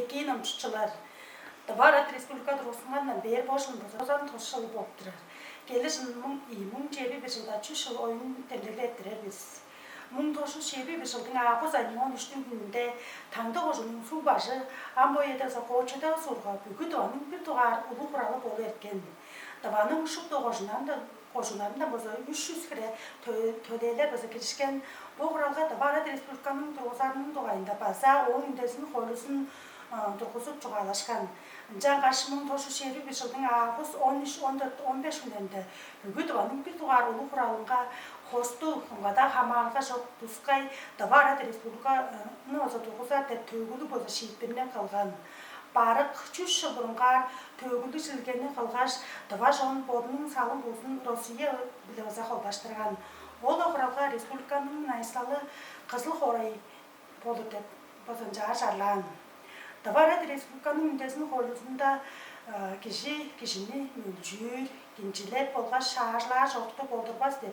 эки номчучулар Товарат республика тургусунан бээр бошун бозан тушыл болуптурар. Келиш мун чеби бешилда чушыл oyun тэмдэглэттэрэр бис. Мун тошу шеби бешилдин агус айнон үштүн күндө таңда ожунун суу башы амбоедаса кочуда сурга бүгүт анын бир тугар улуу куралы болу эркен. Таванын ушук тогожунан да кошунарында бозо 300 кире төлелер бозо киришкен бу куралга Товарат республиканын тургузарынын тугайында баса 10 үндесин холусун тургузуп чугалашкан. Жаңғаш мың тошу шері бір жылдың август 13-14-15 күндерінде бүгіт оның бір туғар ұлы құралынға хосту ғада хамалға жоқ тұсқай Товарат республиканы өзі тұрғызар деп төгілі бозы шейіппеннен қалған. Барық 3 жыл бұрынға төгілі жылгені қалғаш Товар жоғын бодының салын болсын Россия білі өзі қалбаштырған. Ол құралға республиканың найсалы қызыл қорай болды деп бозынжаға жарлан. Товарат республиканын үндесин холусунда кишини мүлжүр, кинчилеп болгаш шаарлар жокту болдурбас деп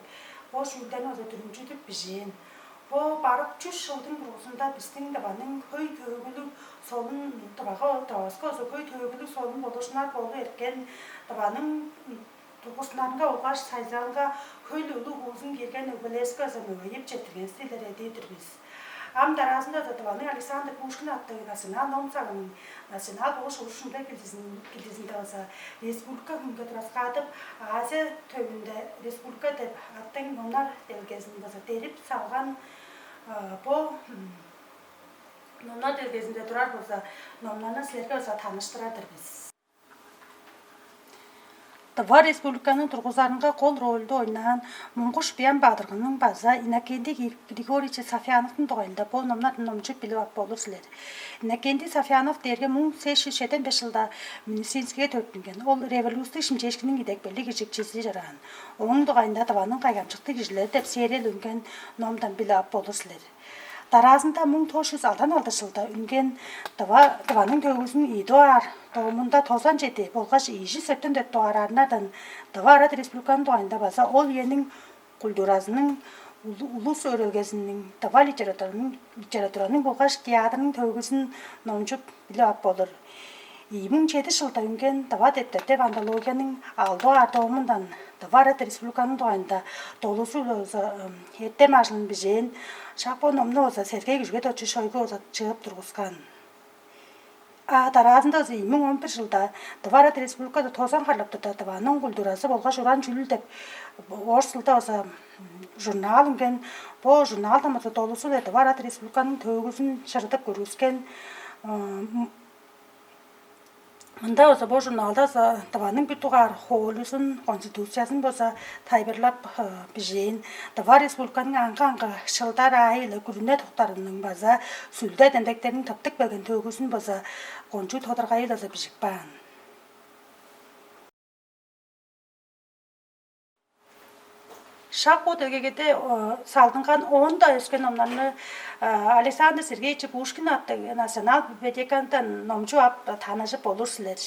бош үлден өзө түрүнчүтүп бижен. Бу барып 3 жылдын тургусунда биздин табанын көй төгүлүк солун табаска өзө көй төгүлүк солун болушунар болу эркен табанын тургусунарга болгаш сайзалга көйлүлү узун кирген өбөлеске өзө өйүп жетирген стилдер эдидирбиз. Ам таразында да табаны Александр Пушкин аттығы национал номсағының национал болуш ушундай килдизинде болса республика күнгө турасқатып Азия төбүндө республика деп аттың номнар делгезин болса терип салган бу номнар делгезинде турар болса номнарны силерге болса тааныштырадыр биз. Товар республиканын тургузарынга кол ролду ойнаган Муңгуш Биян Бадыргынын база Иннокентий Григорьевич Сафьяновдун тугайында бул номнар номчу билип ап болурсузлер. Иннокентий Сафьянов дерге 1875 жылда Минусинскиге төртүнгөн. Ол революция шимчешкинин идекбелик ижикчиси жараган. Онун тугайында табанын кайгамчыкты кишилер деп сериеленген номдон билип ап болурсузлер. Таразында 1906 жылда үнген Таванын төгүсүн Идуар тоомунда тозан жети болгаш ижи сөттөн дөт туарарынан Товарат республиканын тугайында баса ол энин культурасынын улус өрөлгесинин тава литературанын болгаш театрынын төгүсүн номчуп билип ап болор. 2007 жылда үнген Тава деп антологиянын Алдуар тоомундан Товарат республиканын тугайында толусу эртем ажылын бижен Шапо номну өзі Сергей Күжге төтчі шойғы өзі чығып тұрғызған. Таразында өзі 2011 жылда Товарат республикада тозан қарлапты да Таванын культурасы болғаш уран жүліл деп орсылда өзі журнал үнген. Бұл журналда өзі толусу да Товарат республиканын төгісін шырытып көріскен. Мында өзі бұл журналда Таванын бір туғар холусын, конституциясын болса тайбырлап бижен. Товар республиканын аңға шылдар айылы күріне тоқтарының база сүлді дәндектерінің таптық бәген төгісін болса қончу тодырға айыл өзі бішік баған. Шақо дегегеде салдынған 10 да өскен номларны Александр Сергеевич Пушкин атты национал библиотекадан номчу ап танышып болурсузлер.